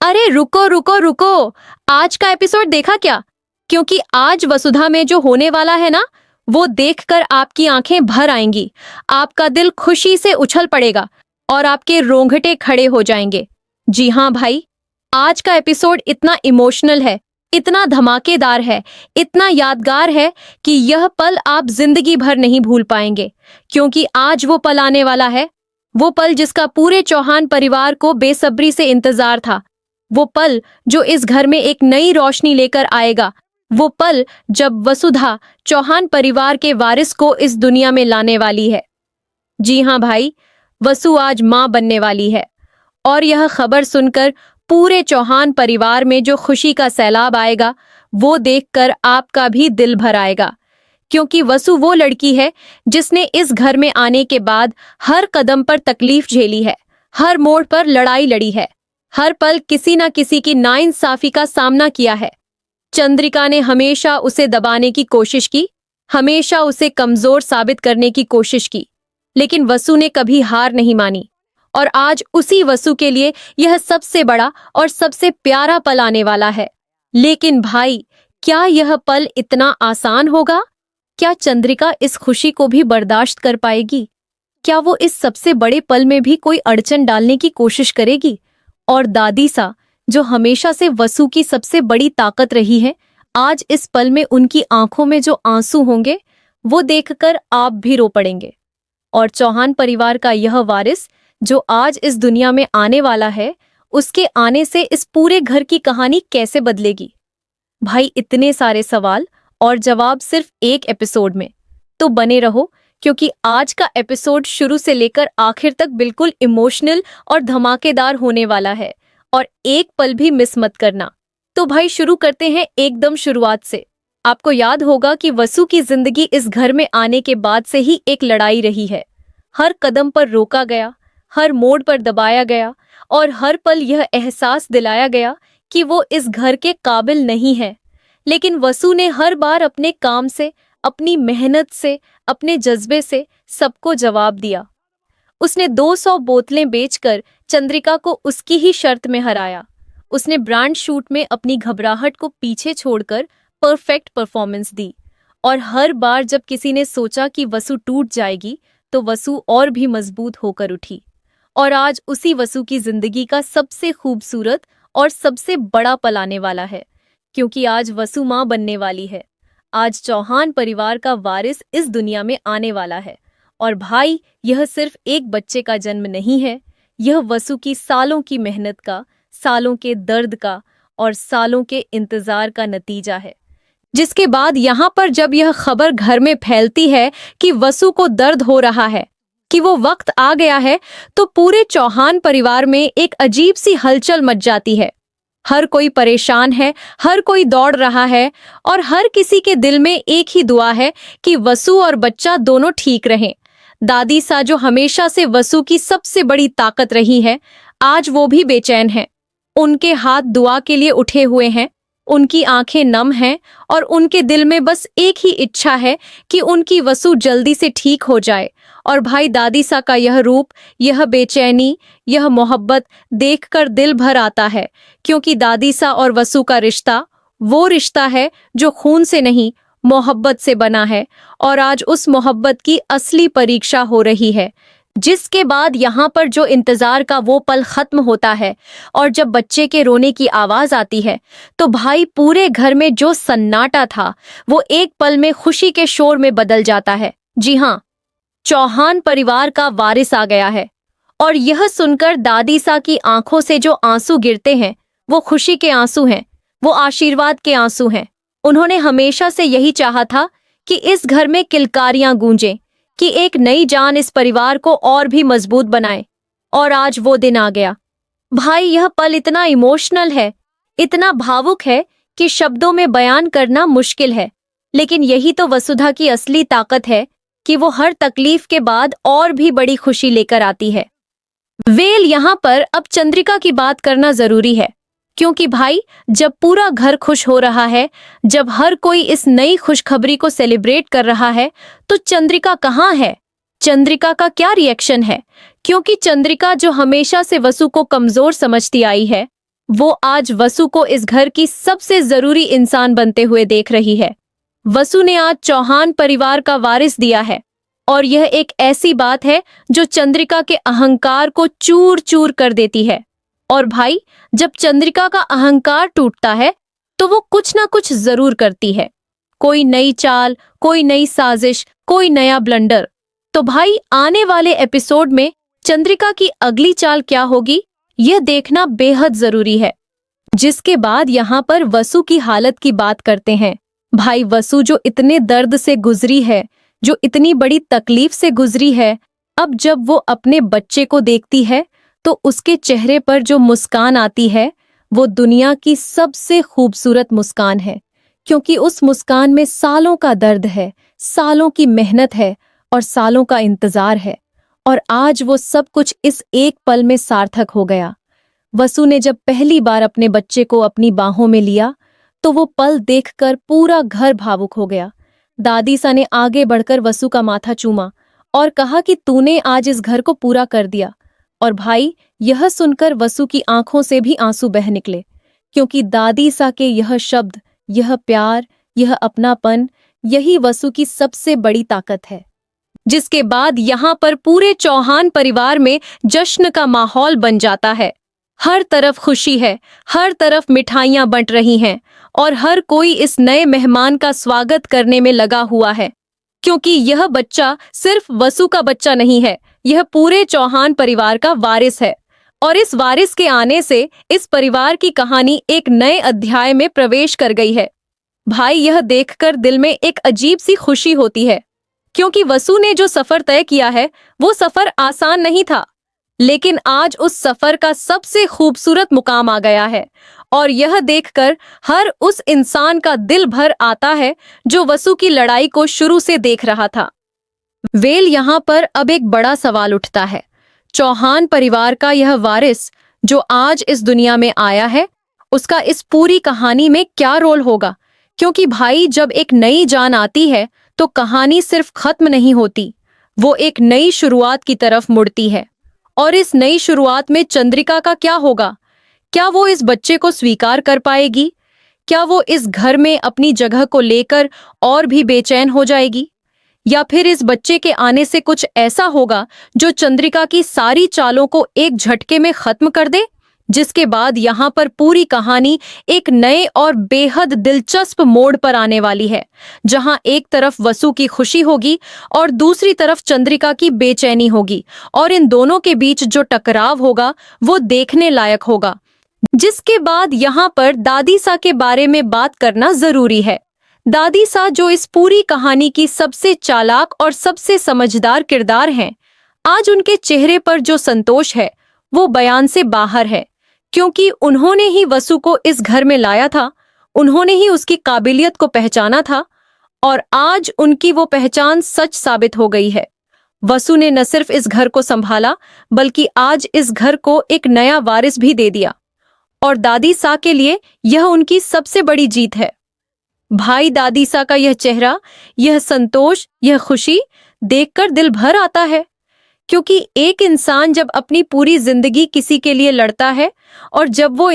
अरे रुको रुको रुको। आज का एपिसोड देखा क्या? क्योंकि आज वसुधा में जो होने वाला है ना, वो देखकर आपकी आंखें भर आएंगी। आपका दिल खुशी से उछल पड़ेगा और आपके रोंगटे खड़े हो जाएंगे। जी हाँ भाई, आज का एपिसोड इतना इमोशनल है, इतना धमाकेदार है, इतना यादगार है कि यह पल आप जिंदगी भर नहीं भूल पाएंगे। क्योंकि आज वो पल आने वाला है, वो पल जिसका पूरे चौहान परिवार को बेसब्री से इंतजार था। वो पल जो इस घर में एक नई रोशनी लेकर आएगा। वो पल जब वसुधा चौहान परिवार के वारिस को इस दुनिया में लाने वाली है। जी हाँ भाई, वसु आज मां बनने वाली है। और यह खबर सुनकर पूरे चौहान परिवार में जो खुशी का सैलाब आएगा, वो देखकर आपका भी दिल भर आएगा। क्योंकि वसु वो लड़की है जिसने इस घर में आने के बाद हर कदम पर तकलीफ झेली है, हर मोड़ पर लड़ाई लड़ी है, हर पल किसी न किसी की नाइंसाफी का सामना किया है। चंद्रिका ने हमेशा उसे दबाने की कोशिश की, हमेशा उसे कमजोर साबित करने की कोशिश की, लेकिन वसु ने कभी हार नहीं मानी। और आज उसी वसु के लिए यह सबसे बड़ा और सबसे प्यारा पल आने वाला है। लेकिन भाई, क्या यह पल इतना आसान होगा? क्या चंद्रिका इस खुशी को भी बर्दाश्त कर पाएगी? क्या वो इस सबसे बड़े पल में भी कोई अड़चन डालने की कोशिश करेगी? और दादी सा, जो हमेशा से वसु की सबसे बड़ी ताकत रही है, आज इस पल में उनकी आंखों में जो आंसू होंगे, वो देखकर आप भी रो पड़ेंगे। और चौहान परिवार का यह वारिस जो आज इस दुनिया में आने वाला है, उसके आने से इस पूरे घर की कहानी कैसे बदलेगी? भाई, इतने सारे सवाल और जवाब सिर्फ एक एपिसोड में। तो बने रहो, क्योंकि आज का एपिसोड शुरू से लेकर आखिर तक बिल्कुल इमोशनल और धमाकेदार होने वाला है। और एक पल भी मिस मत करना। तो भाई, शुरू करते हैं एकदम शुरुआत से। आपको याद होगा कि वसु की जिंदगी इस घर में आने के बाद से ही एक लड़ाई रही है। हर कदम पर रोका गया, हर मोड़ पर दबाया गया और हर पल यह एहसास दिलाया गया कि वो इस घर के काबिल नहीं है। लेकिन वसु ने हर बार अपने काम से, अपनी मेहनत से, अपने जज्बे से सबको जवाब दिया। उसने 200 बोतलें बेचकर चंद्रिका को उसकी ही शर्त में हराया। उसने ब्रांड शूट में अपनी घबराहट को पीछे छोड़कर परफेक्ट परफॉर्मेंस दी। और हर बार जब किसी ने सोचा कि वसु टूट जाएगी, तो वसु और भी मजबूत होकर उठी। और आज उसी वसु की जिंदगी का सबसे खूबसूरत और सबसे बड़ा पल आने वाला है। क्योंकि आज वसु मां बनने वाली है। आज चौहान परिवार का वारिस इस दुनिया में आने वाला है। और भाई, यह सिर्फ एक बच्चे का जन्म नहीं है, यह वसु की सालों की मेहनत का, सालों के दर्द का और सालों के इंतजार का नतीजा है। जिसके बाद यहाँ पर जब यह खबर घर में फैलती है कि वसु को दर्द हो रहा है, कि वो वक्त आ गया है, तो पूरे चौहान परिवार में एक अजीब सी हलचल मच जाती है। हर कोई परेशान है, हर कोई दौड़ रहा है और हर किसी के दिल में एक ही दुआ है कि वसु और बच्चा दोनों ठीक रहें। दादी सा, जो हमेशा से वसु की सबसे बड़ी ताकत रही है, आज वो भी बेचैन है। उनके हाथ दुआ के लिए उठे हुए हैं, उनकी आंखें नम हैं और उनके दिल में बस एक ही इच्छा है कि उनकी वसु जल्दी से ठीक हो जाए। और भाई, दादी सा का यह रूप, यह बेचैनी, यह मोहब्बत देखकर दिल भर आता है। क्योंकि दादी सा और वसु का रिश्ता वो रिश्ता है जो खून से नहीं, मोहब्बत से बना है। और आज उस मोहब्बत की असली परीक्षा हो रही है। जिसके बाद यहाँ पर जो इंतजार का वो पल खत्म होता है और जब बच्चे के रोने की आवाज आती है, तो भाई, पूरे घर में जो सन्नाटा था वो एक पल में खुशी के शोर में बदल जाता है। जी हाँ, चौहान परिवार का वारिस आ गया है। और यह सुनकर दादी सा की आंखों से जो आंसू गिरते हैं, वो खुशी के आंसू हैं, वो आशीर्वाद के आंसू हैं। उन्होंने हमेशा से यही चाहा था कि इस घर में किलकारियां गूंजें, कि एक नई जान इस परिवार को और भी मजबूत बनाए। और आज वो दिन आ गया। भाई, यह पल इतना इमोशनल है, इतना भावुक है कि शब्दों में बयान करना मुश्किल है। लेकिन यही तो वसुधा की असली ताकत है कि वो हर तकलीफ के बाद और भी बड़ी खुशी लेकर आती है। यहाँ पर अब चंद्रिका की बात करना जरूरी है। क्योंकि भाई, जब पूरा घर खुश हो रहा है, जब हर कोई इस नई खुशखबरी को सेलिब्रेट कर रहा है, तो चंद्रिका कहाँ है? चंद्रिका का क्या रिएक्शन है? क्योंकि चंद्रिका, जो हमेशा से वसु को कमजोर समझती आई है, वो आज वसु को इस घर की सबसे जरूरी इंसान बनते हुए देख रही है। वसु ने आज चौहान परिवार का वारिस दिया है और यह एक ऐसी बात है जो चंद्रिका के अहंकार को चूर चूर कर देती है। और भाई, जब चंद्रिका का अहंकार टूटता है तो वो कुछ ना कुछ जरूर करती है। कोई नई चाल, कोई नई साजिश, कोई नया ब्लंडर। तो भाई, आने वाले एपिसोड में चंद्रिका की अगली चाल क्या होगी, यह देखना बेहद जरूरी है। जिसके बाद यहाँ पर वसु की हालत की बात करते हैं। भाई, वसु जो इतने दर्द से गुजरी है, जो इतनी बड़ी तकलीफ से गुजरी है, अब जब वो अपने बच्चे को देखती है तो उसके चेहरे पर जो मुस्कान आती है वो दुनिया की सबसे खूबसूरत मुस्कान है। क्योंकि उस मुस्कान में सालों का दर्द है, सालों की मेहनत है और सालों का इंतजार है। और आज वो सब कुछ इस एक पल में सार्थक हो गया। वसु ने जब पहली बार अपने बच्चे को अपनी बाहों में लिया तो वो पल देखकर पूरा घर भावुक हो गया। दादी सा ने आगे बढ़कर वसु का माथा चूमा और कहा कि तूने आज इस घर को पूरा कर दिया। और भाई, यह सुनकर वसु की आंखों से भी आंसू बह निकले, क्योंकि दादी सा के यह शब्द, यह प्यार, यह अपनापन, यही वसु की सबसे बड़ी ताकत है। जिसके बाद यहाँ पर पूरे चौहान परिवार में जश्न का माहौल बन जाता है। हर तरफ खुशी है, हर तरफ मिठाइयां बंट रही हैं और हर कोई इस नए मेहमान का स्वागत करने में लगा हुआ है। क्योंकि यह बच्चा सिर्फ वसु का बच्चा नहीं है, यह पूरे चौहान परिवार का वारिस है। और इस वारिस के आने से इस परिवार की कहानी एक नए अध्याय में प्रवेश कर गई है। भाई, यह देखकर दिल में एक अजीब सी खुशी होती है, क्योंकि वसु ने जो सफर तय किया है वो सफर आसान नहीं था, लेकिन आज उस सफर का सबसे खूबसूरत मुकाम आ गया है। और यह देखकर हर उस इंसान का दिल भर आता है जो वसु की लड़ाई को शुरू से देख रहा था। यहाँ पर अब एक बड़ा सवाल उठता है, चौहान परिवार का यह वारिस जो आज इस दुनिया में आया है, उसका इस पूरी कहानी में क्या रोल होगा? क्योंकि भाई, जब एक नई जान आती है तो कहानी सिर्फ खत्म नहीं होती, वो एक नई शुरुआत की तरफ मुड़ती है। और इस नई शुरुआत में चंद्रिका का क्या होगा? क्या वो इस बच्चे को स्वीकार कर पाएगी? क्या वो इस घर में अपनी जगह को लेकर और भी बेचैन हो जाएगी? या फिर इस बच्चे के आने से कुछ ऐसा होगा जो चंद्रिका की सारी चालों को एक झटके में खत्म कर दे? जिसके बाद यहाँ पर पूरी कहानी एक नए और बेहद दिलचस्प मोड़ पर आने वाली है, जहाँ एक तरफ वसु की खुशी होगी और दूसरी तरफ चंद्रिका की बेचैनी होगी। और इन दोनों के बीच जो टकराव होगा वो देखने लायक होगा। जिसके बाद यहाँ पर दादी सा के बारे में बात करना जरूरी है। दादी सा जो इस पूरी कहानी की सबसे चालाक और सबसे समझदार किरदार हैं, आज उनके चेहरे पर जो संतोष है वो बयान से बाहर है। क्योंकि उन्होंने ही वसु को इस घर में लाया था, उन्होंने ही उसकी काबिलियत को पहचाना था और आज उनकी वो पहचान सच साबित हो गई है। वसु ने न सिर्फ इस घर को संभाला, बल्कि आज इस घर को एक नया वारिस भी दे दिया। और दादी सा के लिए यह उनकी सबसे बड़ी जीत है। भाई, दादी सा का यह चेहरा, यह संतोष, यह खुशी देखकर दिल भर आता है। क्योंकि एक इंसान जब अपनी पूरी जिंदगी किसी के लिए लड़ता है और जब वो